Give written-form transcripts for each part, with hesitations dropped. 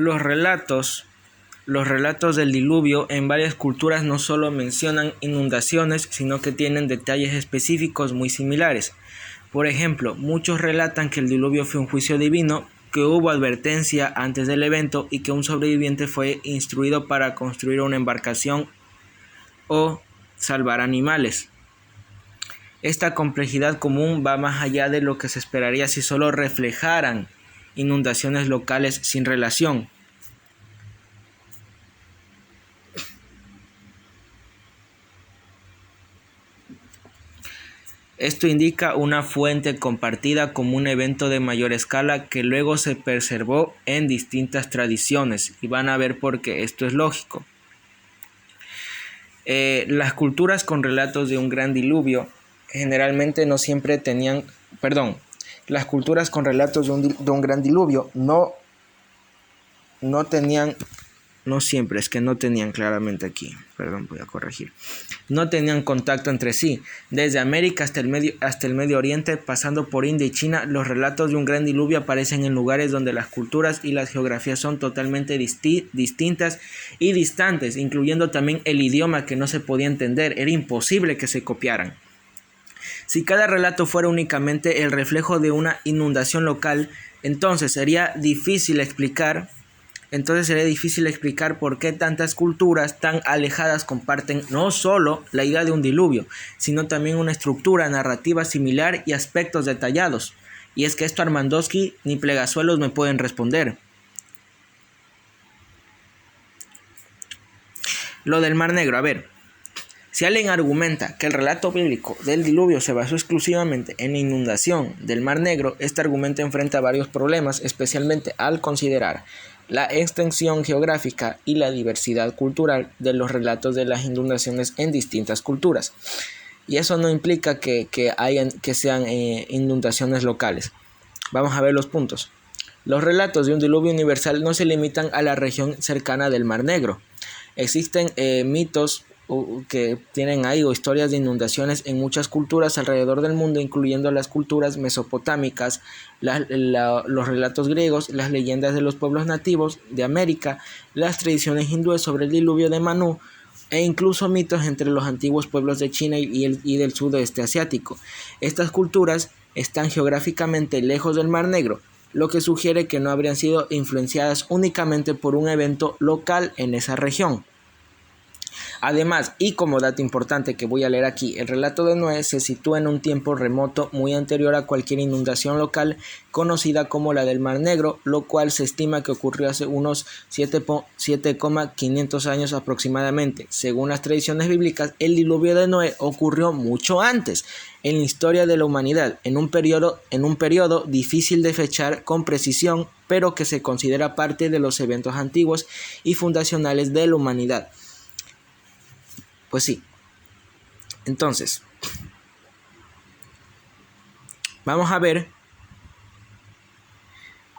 Los relatos del diluvio en varias culturas no solo mencionan inundaciones, sino que tienen detalles específicos muy similares. Por ejemplo, muchos relatan que el diluvio fue un juicio divino, que hubo advertencia antes del evento y que un sobreviviente fue instruido para construir una embarcación o salvar animales. Esta complejidad común va más allá de lo que se esperaría si solo reflejaran inundaciones locales sin relación. Esto indica una fuente compartida como un evento de mayor escala que luego se preservó en distintas tradiciones, y van a ver por qué esto es lógico. Las culturas con relatos de un gran diluvio generalmente no siempre tenían, las culturas con relatos de un gran diluvio no tenían, no siempre, es que no tenían claramente aquí, voy a corregir. No tenían contacto entre sí. Desde América hasta el Medio Oriente, pasando por India y China, los relatos de un gran diluvio aparecen en lugares donde las culturas y las geografías son totalmente distintas y distantes, incluyendo también el idioma, que no se podía entender, era imposible que se copiaran. Si cada relato fuera únicamente el reflejo de una inundación local, entonces sería difícil explicar por qué tantas culturas tan alejadas comparten no solo la idea de un diluvio, sino también una estructura narrativa similar y aspectos detallados. Y es que esto Armandowski ni Plegazuelos me pueden responder. Lo del Mar Negro, si alguien argumenta que el relato bíblico del diluvio se basó exclusivamente en la inundación del Mar Negro, este argumento enfrenta varios problemas, especialmente al considerar la extensión geográfica y la diversidad cultural de los relatos de las inundaciones en distintas culturas. Y eso no implica que sean inundaciones locales. Vamos a ver los puntos. Los relatos de un diluvio universal no se limitan a la región cercana del Mar Negro. Existen mitos que tienen ahí o historias de inundaciones en muchas culturas alrededor del mundo, incluyendo las culturas mesopotámicas, los relatos griegos, las leyendas de los pueblos nativos de América, las tradiciones hindúes sobre el diluvio de Manú, e incluso mitos entre los antiguos pueblos de China y del sudeste asiático. Estas culturas están geográficamente lejos del Mar Negro, lo que sugiere que no habrían sido influenciadas únicamente por un evento local en esa región. Además, y como dato importante que voy a leer aquí, el relato de Noé se sitúa en un tiempo remoto muy anterior a cualquier inundación local conocida como la del Mar Negro, lo cual se estima que ocurrió hace unos 7,500 años aproximadamente. Según las tradiciones bíblicas, el diluvio de Noé ocurrió mucho antes en la historia de la humanidad, en un periodo difícil de fechar con precisión, pero que se considera parte de los eventos antiguos y fundacionales de la humanidad. Pues sí. Entonces, vamos a ver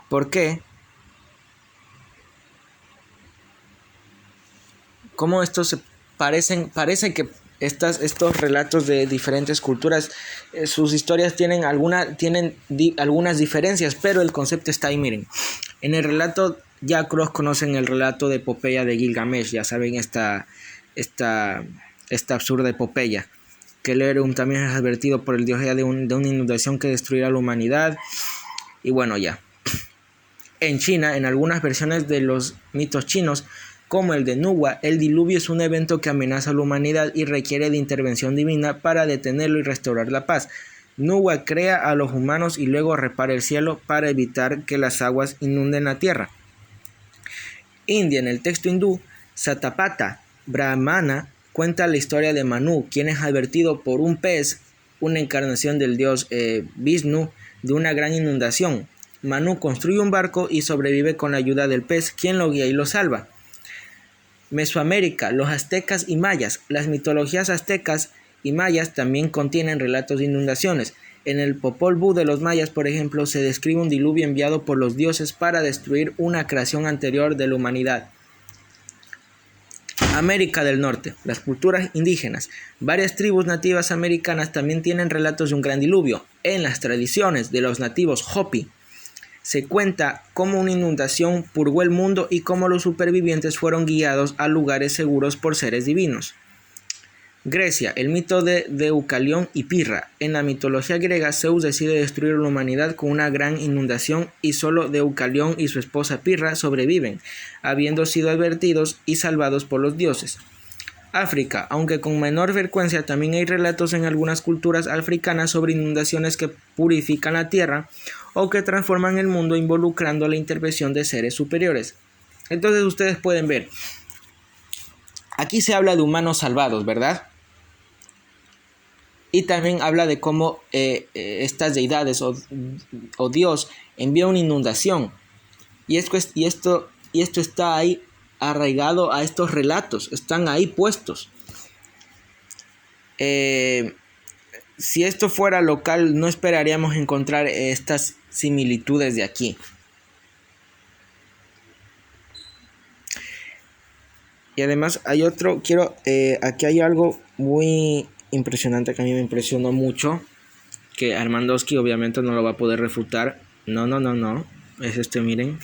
por qué, cómo estos se parece que estos relatos de diferentes culturas, sus historias tienen algunas diferencias, pero el concepto está ahí, miren. En el relato, ya los conocen el relato de epopeya de Gilgamesh, ya saben esta absurda epopeya, que Lerum también es advertido por el dios Ea de una inundación que destruirá la humanidad. Y bueno, ya. En China, en algunas versiones de los mitos chinos, como el de Nuwa, el diluvio es un evento que amenaza a la humanidad y requiere de intervención divina para detenerlo y restaurar la paz. Nuwa crea a los humanos y luego repara el cielo para evitar que las aguas inunden la tierra. India, en el texto hindú, Satapatha Brahmana cuenta la historia de Manu, quien es advertido por un pez, una encarnación del dios Vishnu, de una gran inundación. Manu construye un barco y sobrevive con la ayuda del pez, quien lo guía y lo salva. Mesoamérica, los aztecas y mayas. Las mitologías aztecas y mayas también contienen relatos de inundaciones. En el Popol Vuh de los mayas, por ejemplo, se describe un diluvio enviado por los dioses para destruir una creación anterior de la humanidad. América del Norte, las culturas indígenas. Varias tribus nativas americanas también tienen relatos de un gran diluvio. En las tradiciones de los nativos Hopi, Se cuenta cómo una inundación purgó el mundo y cómo los supervivientes fueron guiados a lugares seguros por seres divinos. Grecia, el mito de Deucalión y Pirra. En la mitología griega, Zeus decide destruir la humanidad con una gran inundación y solo Deucalión y su esposa Pirra sobreviven, habiendo sido advertidos y salvados por los dioses. África, aunque con menor frecuencia, también hay relatos en algunas culturas africanas sobre inundaciones que purifican la tierra o que transforman el mundo involucrando la intervención de seres superiores. Entonces ustedes pueden ver, aquí se habla de humanos salvados, ¿verdad? Y también habla de cómo estas deidades o Dios envía una inundación. Y esto está ahí arraigado a estos relatos, están ahí puestos. Si esto fuera local, no esperaríamos encontrar estas similitudes de aquí. Y además hay otro, aquí hay algo muy impresionante que a mí me impresionó mucho, que Armandowski obviamente no lo va a poder refutar. No, es miren.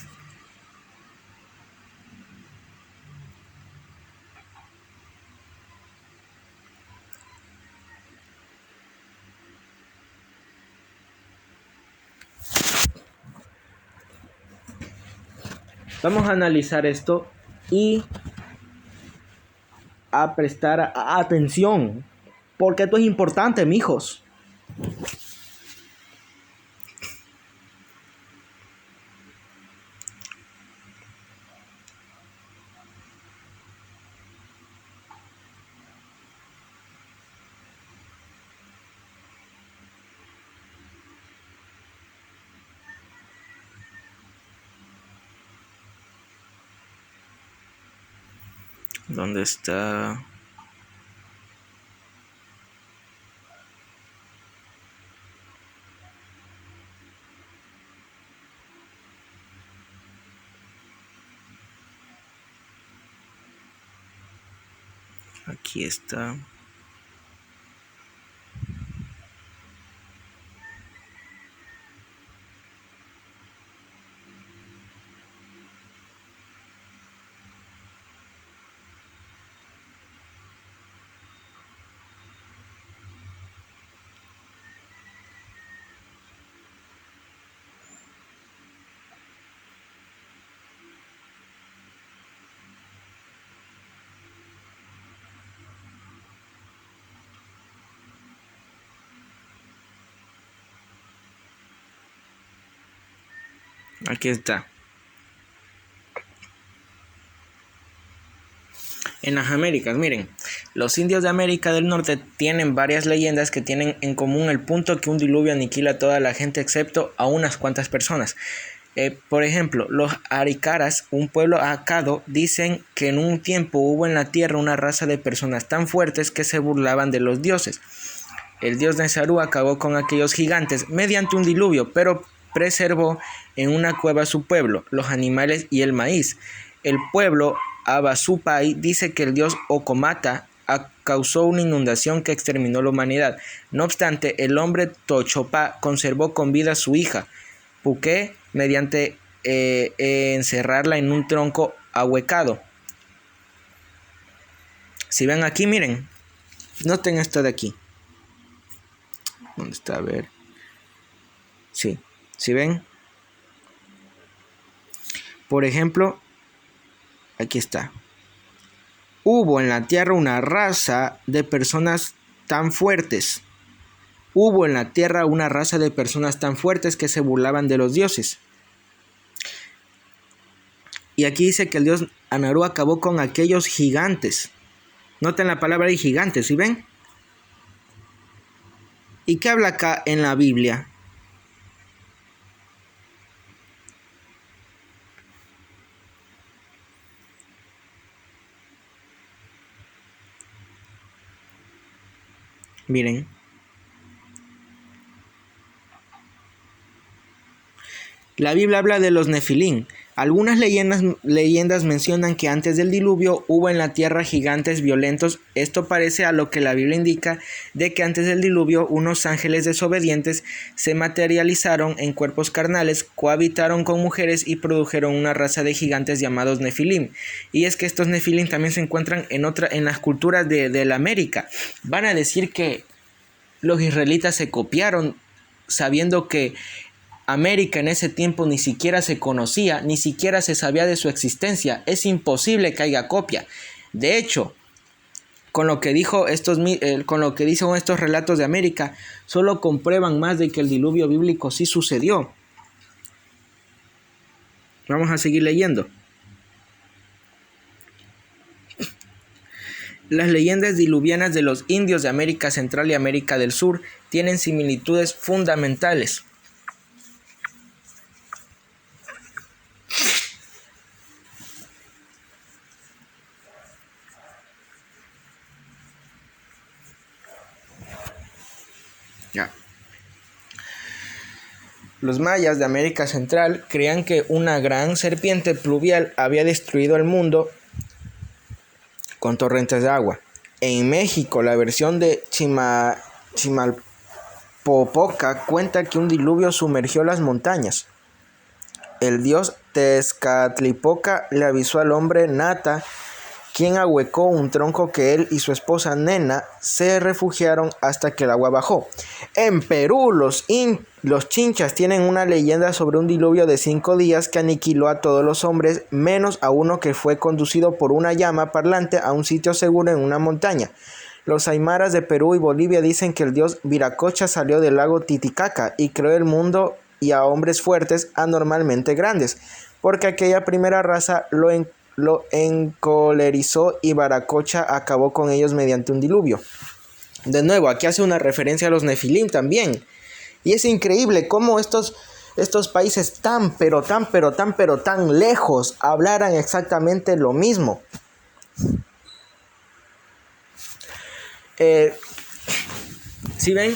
Vamos a analizar esto y a prestar atención, porque esto es importante, mijos. ¿Dónde está? Aquí está. Aquí está. En las Américas, miren, los indios de América del Norte tienen varias leyendas que tienen en común el punto que un diluvio aniquila a toda la gente excepto a unas cuantas personas. Por ejemplo, los Aricaras, un pueblo acado, dicen que en un tiempo hubo en la tierra una raza de personas tan fuertes que se burlaban de los dioses. El dios Nezaru acabó con aquellos gigantes mediante un diluvio, pero preservó en una cueva su pueblo, los animales y el maíz. El pueblo Abasupai dice que el dios Okomata causó una inundación que exterminó la humanidad. No obstante, el hombre Tochopá conservó con vida a su hija, Puké, mediante encerrarla en un tronco ahuecado. Si ven aquí, miren, noten esto de aquí. ¿Dónde está? A ver. Sí, ¿sí ven? Por ejemplo, aquí está. Hubo en la tierra una raza de personas tan fuertes. Hubo en la tierra una raza de personas tan fuertes que se burlaban de los dioses. Y aquí dice que el dios Anaru acabó con aquellos gigantes. Noten la palabra de gigantes, ¿sí ven? ¿Y qué habla acá en la Biblia? Miren. La Biblia habla de los Nefilín. Algunas leyendas mencionan que antes del diluvio hubo en la tierra gigantes violentos. Esto parece a lo que la Biblia indica de que antes del diluvio unos ángeles desobedientes se materializaron en cuerpos carnales, cohabitaron con mujeres y produjeron una raza de gigantes llamados Nefilim. Y es que estos Nefilim también se encuentran en las culturas de la América. Van a decir que los israelitas se copiaron sabiendo que América en ese tiempo ni siquiera se conocía, ni siquiera se sabía de su existencia. Es imposible que haya copia. De hecho, con lo que dicen estos relatos de América, solo comprueban más de que el diluvio bíblico sí sucedió. Vamos a seguir leyendo. Las leyendas diluvianas de los indios de América Central y América del Sur tienen similitudes fundamentales. Los mayas de América Central creían que una gran serpiente pluvial había destruido el mundo con torrentes de agua. En México, la versión de Chimalpopoca cuenta que un diluvio sumergió las montañas. El dios Tezcatlipoca le avisó al hombre Nata, quien ahuecó un tronco que él y su esposa Nena se refugiaron hasta que el agua bajó. En Perú, los chinchas tienen una leyenda sobre un diluvio de 5 días que aniquiló a todos los hombres, menos a uno que fue conducido por una llama parlante a un sitio seguro en una montaña. Los aymaras de Perú y Bolivia dicen que el dios Viracocha salió del lago Titicaca y creó el mundo y a hombres fuertes anormalmente grandes, porque aquella primera raza lo encolerizó y Viracocha acabó con ellos mediante un diluvio. De nuevo, aquí hace una referencia a los Nefilim también. Y es increíble cómo estos países tan lejos hablaran exactamente lo mismo. ¿Sí ven?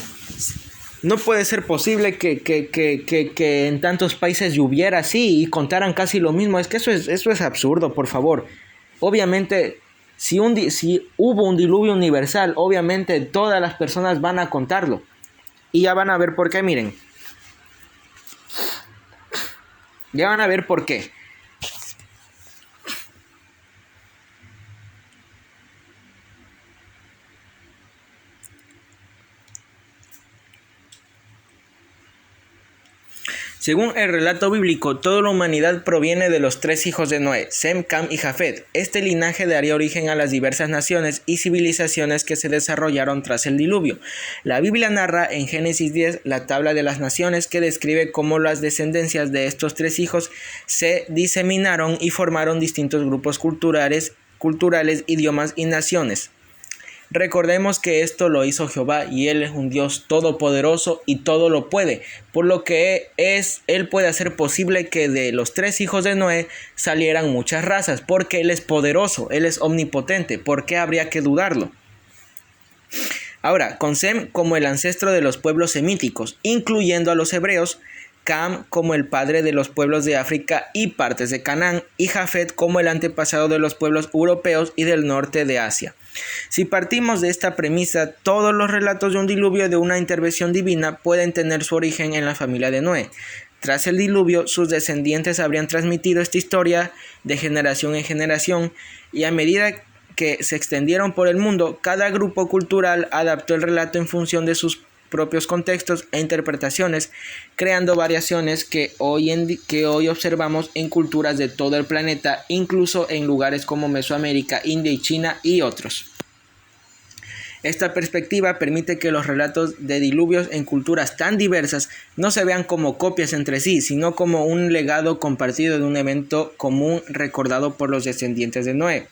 No puede ser posible que en tantos países lloviera así y contaran casi lo mismo. Es que eso es absurdo, por favor. Obviamente, si hubo un diluvio universal, obviamente todas las personas van a contarlo. Y ya van a ver por qué, miren. Ya van a ver por qué. Según el relato bíblico, toda la humanidad proviene de los 3 hijos de Noé, Sem, Cam y Jafet. Este linaje daría origen a las diversas naciones y civilizaciones que se desarrollaron tras el diluvio. La Biblia narra en Génesis 10 la tabla de las naciones que describe cómo las descendencias de estos 3 hijos se diseminaron y formaron distintos grupos culturales, idiomas y naciones. Recordemos que esto lo hizo Jehová y Él es un Dios todopoderoso y todo lo puede, por lo que Él puede hacer posible que de los 3 hijos de Noé salieran muchas razas, porque Él es poderoso, Él es omnipotente. ¿Por qué habría que dudarlo? Ahora, con Sem como el ancestro de los pueblos semíticos, incluyendo a los hebreos, Cam como el padre de los pueblos de África y partes de Canaán, y Jafet como el antepasado de los pueblos europeos y del norte de Asia. Si partimos de esta premisa, todos los relatos de un diluvio de una intervención divina pueden tener su origen en la familia de Noé. Tras el diluvio, sus descendientes habrían transmitido esta historia de generación en generación, y a medida que se extendieron por el mundo, cada grupo cultural adaptó el relato en función de sus propios contextos e interpretaciones, creando variaciones que hoy observamos en culturas de todo el planeta, incluso en lugares como Mesoamérica, India y China y otros. Esta perspectiva permite que los relatos de diluvios en culturas tan diversas no se vean como copias entre sí, sino como un legado compartido de un evento común recordado por los descendientes de Noé.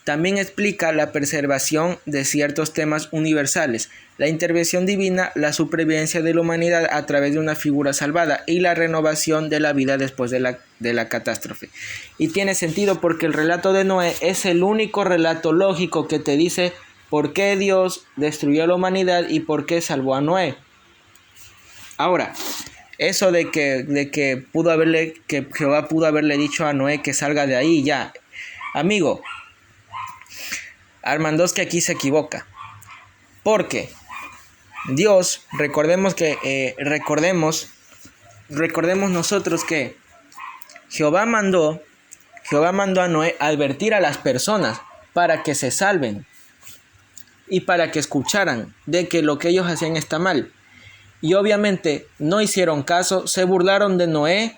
También explica la preservación de ciertos temas universales, la intervención divina, la supervivencia de la humanidad a través de una figura salvada y la renovación de la vida después de la catástrofe. Y tiene sentido porque el relato de Noé es el único relato lógico que te dice por qué Dios destruyó a la humanidad y por qué salvó a Noé. Ahora, Eso que Jehová pudo haberle dicho a Noé que salga de ahí, ya. Amigo, Armandowski aquí se equivoca. Porque Dios, recordemos nosotros que Jehová mandó a Noé advertir a las personas para que se salven y para que escucharan de que lo que ellos hacían está mal. Y obviamente no hicieron caso, se burlaron de Noé.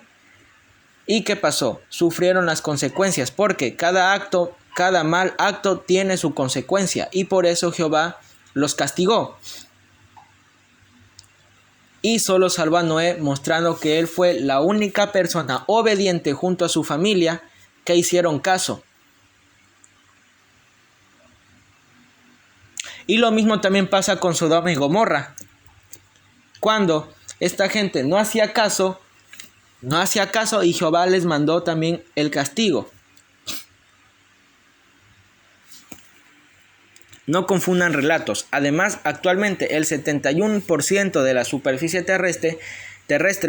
¿Y qué pasó? Sufrieron las consecuencias, porque cada mal acto tiene su consecuencia, y por eso Jehová los castigó. Y solo salvó a Noé, mostrando que él fue la única persona obediente junto a su familia que hicieron caso. Y lo mismo también pasa con Sodoma y Gomorra. Cuando esta gente no hacía caso y Jehová les mandó también el castigo. No confundan relatos. Además, actualmente el 71% de la superficie terrestre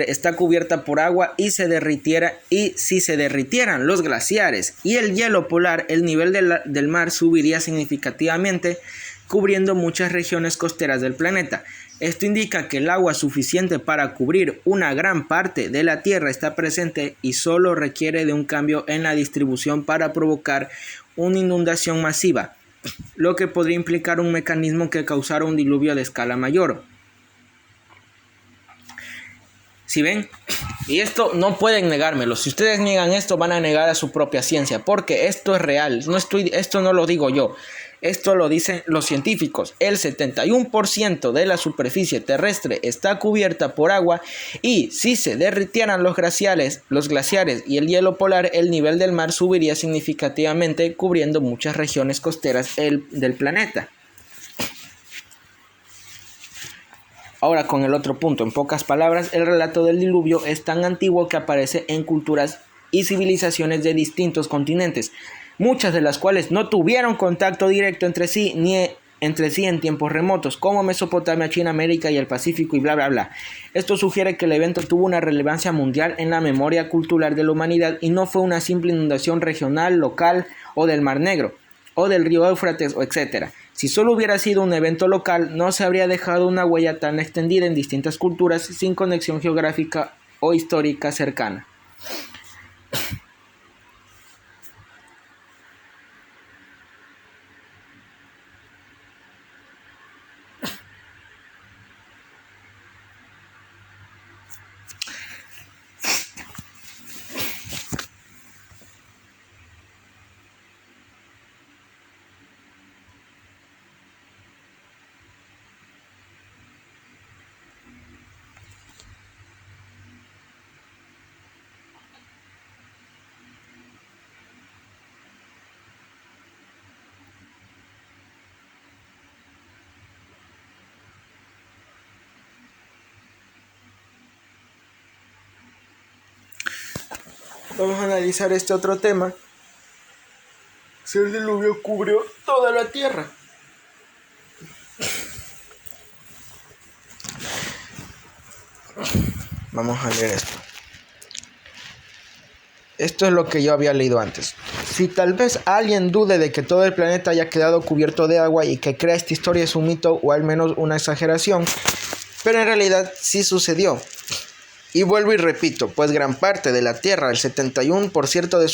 está cubierta por agua y si se derritieran los glaciares y el hielo polar, el nivel del mar subiría significativamente, cubriendo muchas regiones costeras del planeta. Esto indica que el agua suficiente para cubrir una gran parte de la Tierra está presente y solo requiere de un cambio en la distribución para provocar una inundación masiva, lo que podría implicar un mecanismo que causara un diluvio de escala mayor. ¿Sí ven? Y esto no pueden negármelo. Si ustedes niegan esto, van a negar a su propia ciencia, porque esto es real. Esto no lo digo yo. Esto lo dicen los científicos. El 71% de la superficie terrestre está cubierta por agua y si se derritieran los glaciares y el hielo polar, el nivel del mar subiría significativamente, cubriendo muchas regiones costeras del planeta. Ahora con el otro punto. En pocas palabras, el relato del diluvio es tan antiguo que aparece en culturas y civilizaciones de distintos continentes, muchas de las cuales no tuvieron contacto directo entre sí en tiempos remotos, como Mesopotamia, China, América y el Pacífico y bla bla bla. Esto sugiere que el evento tuvo una relevancia mundial en la memoria cultural de la humanidad y no fue una simple inundación regional, local o del Mar Negro o del río Éufrates, etc. Si solo hubiera sido un evento local, no se habría dejado una huella tan extendida en distintas culturas sin conexión geográfica o histórica cercana. Vamos a analizar este otro tema. Si el diluvio cubrió toda la tierra. Vamos a leer esto. Esto es lo que yo había leído antes. Si tal vez alguien dude de que todo el planeta haya quedado cubierto de agua y que crea esta historia es un mito o al menos una exageración, pero en realidad sí sucedió. Y vuelvo y repito, pues gran parte de la Tierra, el 71% de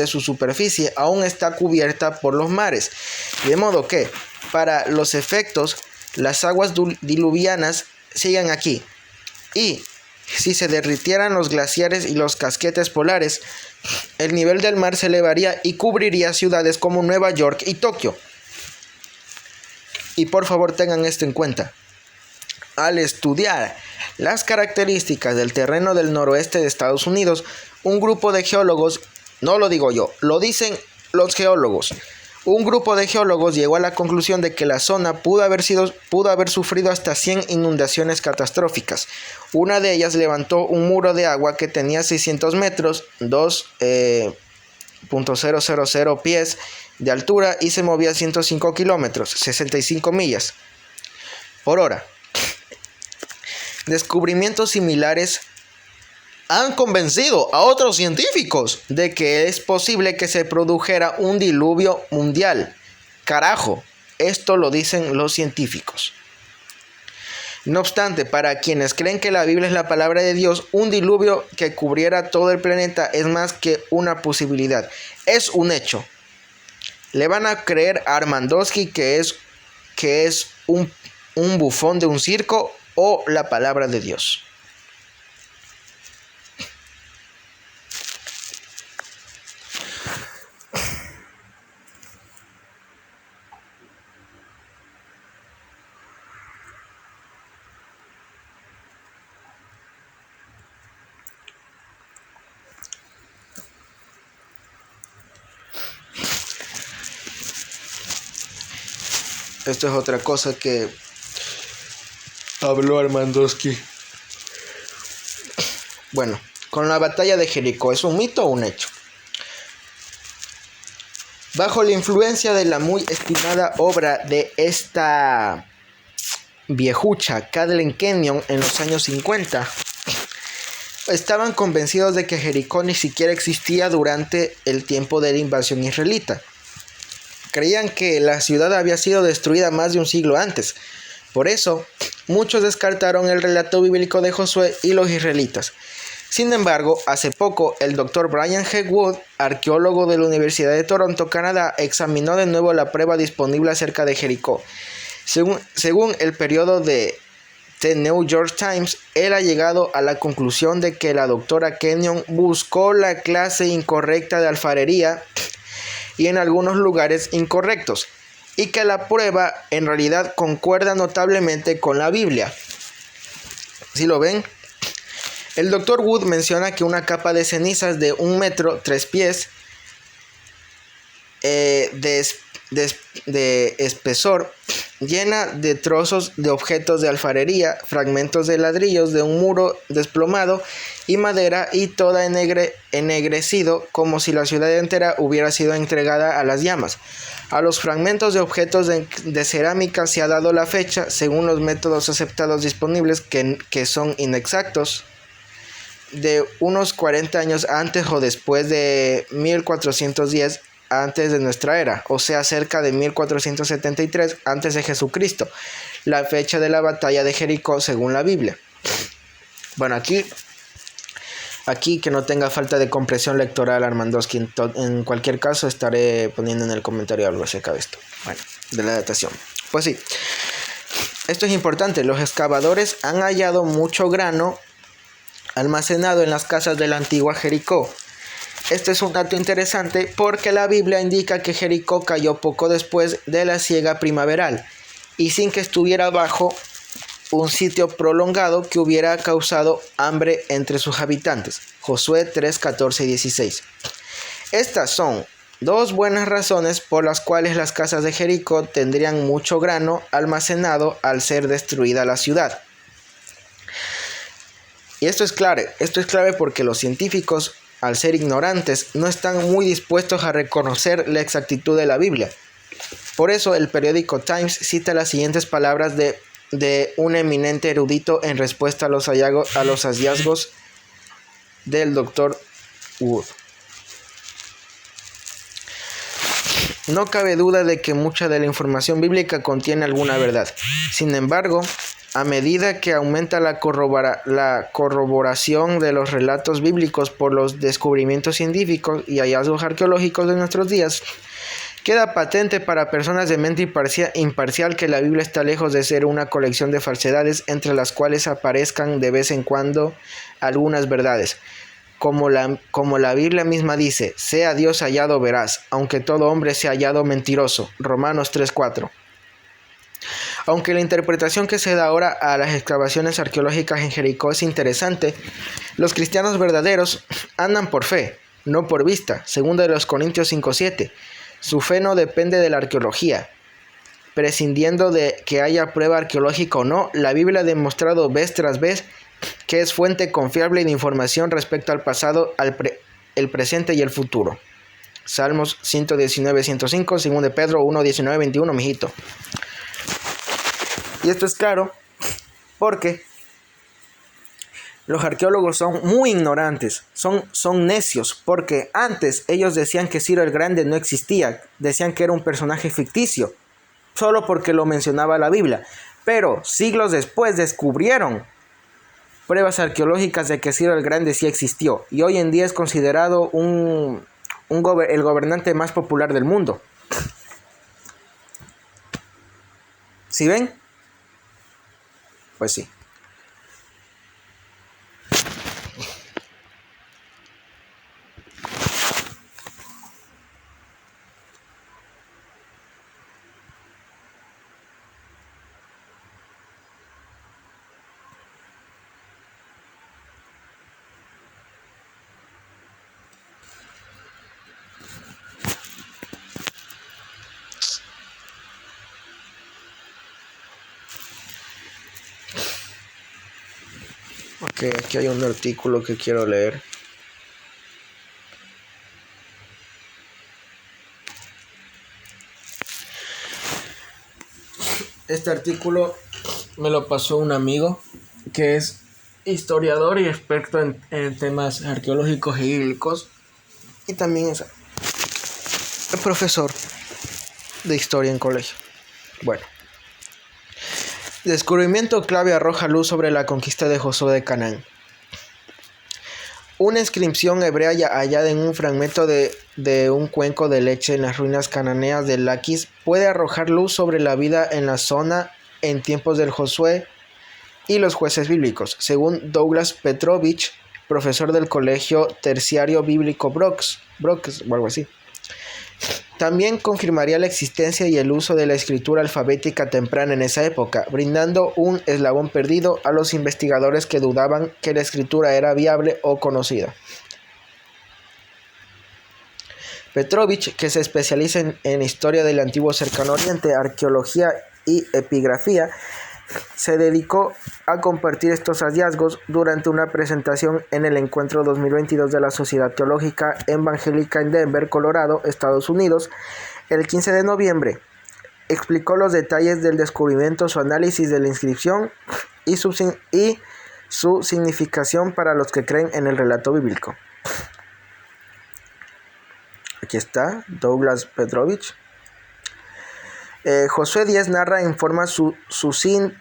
su superficie, aún está cubierta por los mares. De modo que, para los efectos, las aguas diluvianas siguen aquí. Y si se derritieran los glaciares y los casquetes polares, el nivel del mar se elevaría y cubriría ciudades como Nueva York y Tokio. Y por favor tengan esto en cuenta. Al estudiar las características del terreno del noroeste de Estados Unidos, un grupo de geólogos, no lo digo yo, lo dicen los geólogos, un grupo de geólogos llegó a la conclusión de que la zona pudo haber sufrido hasta 100 inundaciones catastróficas. Una de ellas levantó un muro de agua que tenía 600 metros, 2.000 pies de altura y se movía a 105 kilómetros, 65 millas por hora. Descubrimientos similares han convencido a otros científicos de que es posible que se produjera un diluvio mundial. Carajo, esto lo dicen los científicos. No obstante, para quienes creen que la Biblia es la palabra de Dios, un diluvio que cubriera todo el planeta es más que una posibilidad, es un hecho. Le van a creer a Armandowski que es un bufón de un circo o la palabra de Dios. Esto es otra cosa que habló Armandowski. Bueno, con la batalla de Jericó, ¿es un mito o un hecho? Bajo la influencia de la muy estimada obra de esta viejucha, Kathleen Kenyon, en los años 50, estaban convencidos de que Jericó ni siquiera existía durante el tiempo de la invasión israelita. Creían que la ciudad había sido destruida más de un siglo antes. Por eso, muchos descartaron el relato bíblico de Josué y los israelitas. Sin embargo, hace poco, el Dr. Brian G. Wood, arqueólogo de la Universidad de Toronto, Canadá, examinó de nuevo la prueba disponible acerca de Jericó. Según el periódico de The New York Times, él ha llegado a la conclusión de que la doctora Kenyon buscó la clase incorrecta de alfarería y en algunos lugares incorrectos, y que la prueba en realidad concuerda notablemente con la Biblia. ¿Sí lo ven? El Dr. Wood menciona que una capa de cenizas de 1 metro 3 pies de espesor, llena de trozos de objetos de alfarería, fragmentos de ladrillos de un muro desplomado y madera, y toda ennegrecido, como si la ciudad entera hubiera sido entregada a las llamas. A los fragmentos de objetos de cerámica se ha dado la fecha, según los métodos aceptados disponibles, que son inexactos, de unos 40 años antes o después de 1410 antes de nuestra era, o sea, cerca de 1473 antes de Jesucristo, la fecha de la batalla de Jericó según la Biblia. Bueno, aquí que no tenga falta de comprensión lectoral Armandowski, en cualquier caso estaré poniendo en el comentario algo acerca de esto, bueno, de la datación. Pues sí, esto es importante. Los excavadores han hallado mucho grano almacenado en las casas de la antigua Jericó. Este es un dato interesante porque la Biblia indica que Jericó cayó poco después de la siega primaveral y sin que estuviera bajo un sitio prolongado que hubiera causado hambre entre sus habitantes. Josué 3, 14 y 16. Estas son dos buenas razones por las cuales las casas de Jericó tendrían mucho grano almacenado al ser destruida la ciudad. Y esto es clave porque los científicos, al ser ignorantes, no están muy dispuestos a reconocer la exactitud de la Biblia. Por eso el periódico Times cita las siguientes palabras de un eminente erudito en respuesta a los hallazgos del Dr. Wood. No cabe duda de que mucha de la información bíblica contiene alguna verdad. Sin embargo, a medida que aumenta la corroboración de los relatos bíblicos por los descubrimientos científicos y hallazgos arqueológicos de nuestros días, queda patente para personas de mente imparcial que la Biblia está lejos de ser una colección de falsedades entre las cuales aparezcan de vez en cuando algunas verdades. Como la Biblia misma dice, sea Dios hallado veraz, aunque todo hombre sea hallado mentiroso. Romanos 3:4. Aunque la interpretación que se da ahora a las excavaciones arqueológicas en Jericó es interesante, los cristianos verdaderos andan por fe, no por vista, según de los Corintios 5:7. Su fe no depende de la arqueología. Prescindiendo de que haya prueba arqueológica o no, la Biblia ha demostrado vez tras vez que es fuente confiable de información respecto al pasado, el presente y el futuro. Salmos 119:105, 2 de Pedro 1:19-21, mijito. Y esto es claro porque Los arqueólogos son muy ignorantes, son necios, porque antes ellos decían que Ciro el Grande no existía, decían que era un personaje ficticio, solo porque lo mencionaba la Biblia. Pero siglos después descubrieron pruebas arqueológicas de que Ciro el Grande sí existió, y hoy en día es considerado el gobernante más popular del mundo. ¿Sí ven? Pues sí. Ok, aquí hay un artículo que quiero leer. Este artículo me lo pasó un amigo que es historiador y experto en temas arqueológicos y bíblicos, y también es profesor de historia en colegio. Bueno. Descubrimiento clave arroja luz sobre la conquista de Josué de Canaán. Una inscripción hebrea hallada en un fragmento de un cuenco de leche en las ruinas cananeas de Laquis puede arrojar luz sobre la vida en la zona en tiempos del Josué y los jueces bíblicos, según Douglas Petrovich, profesor del Colegio Terciario Bíblico Brox o algo así. También confirmaría la existencia y el uso de la escritura alfabética temprana en esa época, brindando un eslabón perdido a los investigadores que dudaban que la escritura era viable o conocida. Petrovich, que se especializa en historia del antiguo Cercano Oriente, arqueología y epigrafía, se dedicó a compartir estos hallazgos durante una presentación en el encuentro 2022 de la Sociedad Teológica Evangélica en Denver, Colorado, Estados Unidos, el 15 de noviembre. Explicó los detalles del descubrimiento, su análisis de la inscripción y su significación para los que creen en el relato bíblico. Aquí está Douglas Petrovich. Josué 10 narra en forma sucinta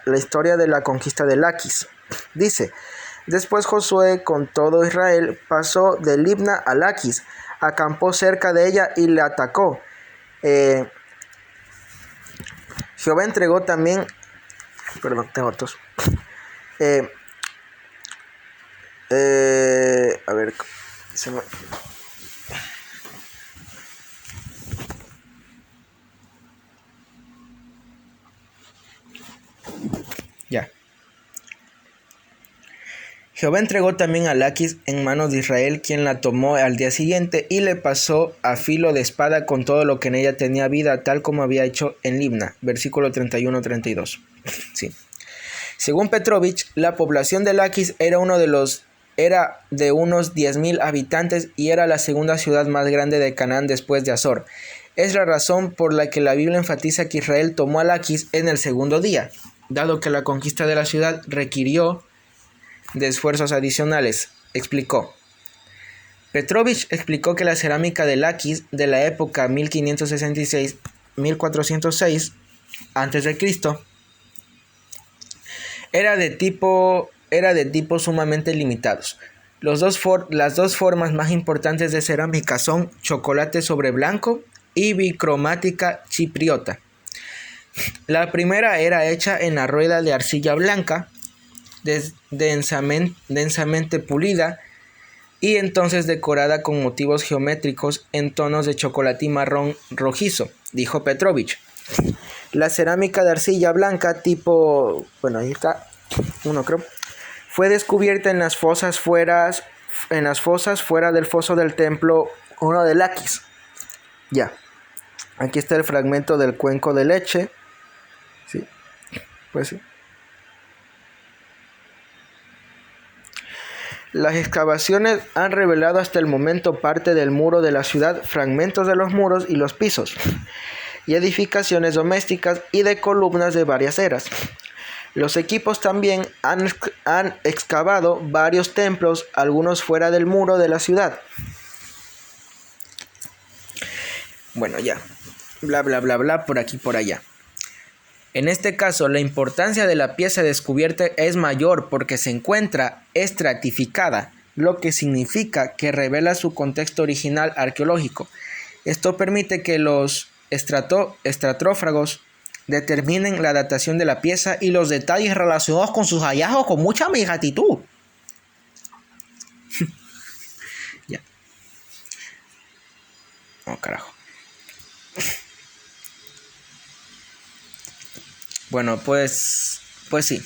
la historia de la conquista de Laquis. Dice: después Josué con todo Israel pasó de Libna a Laquis, acampó cerca de ella y la atacó. Jehová entregó también... Perdón, tengo tos. A ver... Ya. Jehová entregó también a Laquis en manos de Israel, quien la tomó al día siguiente y le pasó a filo de espada con todo lo que en ella tenía vida, tal como había hecho en Libna. Versículo 31-32. Sí. Según Petrovich, la población de Laquis era de unos 10,000 habitantes y era la segunda ciudad más grande de Canaán después de Azor. Es la razón por la que la Biblia enfatiza que Israel tomó a Laquis en el segundo día, dado que la conquista de la ciudad requirió de esfuerzos adicionales, explicó. Petrovich explicó que la cerámica de Laquis de la época 1566-1406 a.C. era de tipo sumamente limitados. Las dos formas más importantes de cerámica son chocolate sobre blanco y bicromática chipriota. La primera era hecha en la rueda de arcilla blanca, densamente pulida y entonces decorada con motivos geométricos en tonos de chocolate y marrón rojizo, dijo Petrovich. La cerámica de arcilla blanca tipo, ahí está, fue descubierta en las fosas fuera del foso del templo 1 de Laquis. Ya, aquí está el fragmento del cuenco de leche. Sí, pues sí. Las excavaciones han revelado hasta el momento parte del muro de la ciudad, fragmentos de los muros y los pisos, y edificaciones domésticas y de columnas de varias eras. Los equipos también han excavado varios templos, algunos fuera del muro de la ciudad. Bueno, ya. Bla, bla, bla, bla, por aquí, por allá. En este caso, la importancia de la pieza descubierta es mayor porque se encuentra estratificada, lo que significa que revela su contexto original arqueológico. Esto permite que los estratófagos determinen la datación de la pieza y los detalles relacionados con sus hallazgos con mucha exactitud. Ya. Oh, carajo. Bueno, pues sí.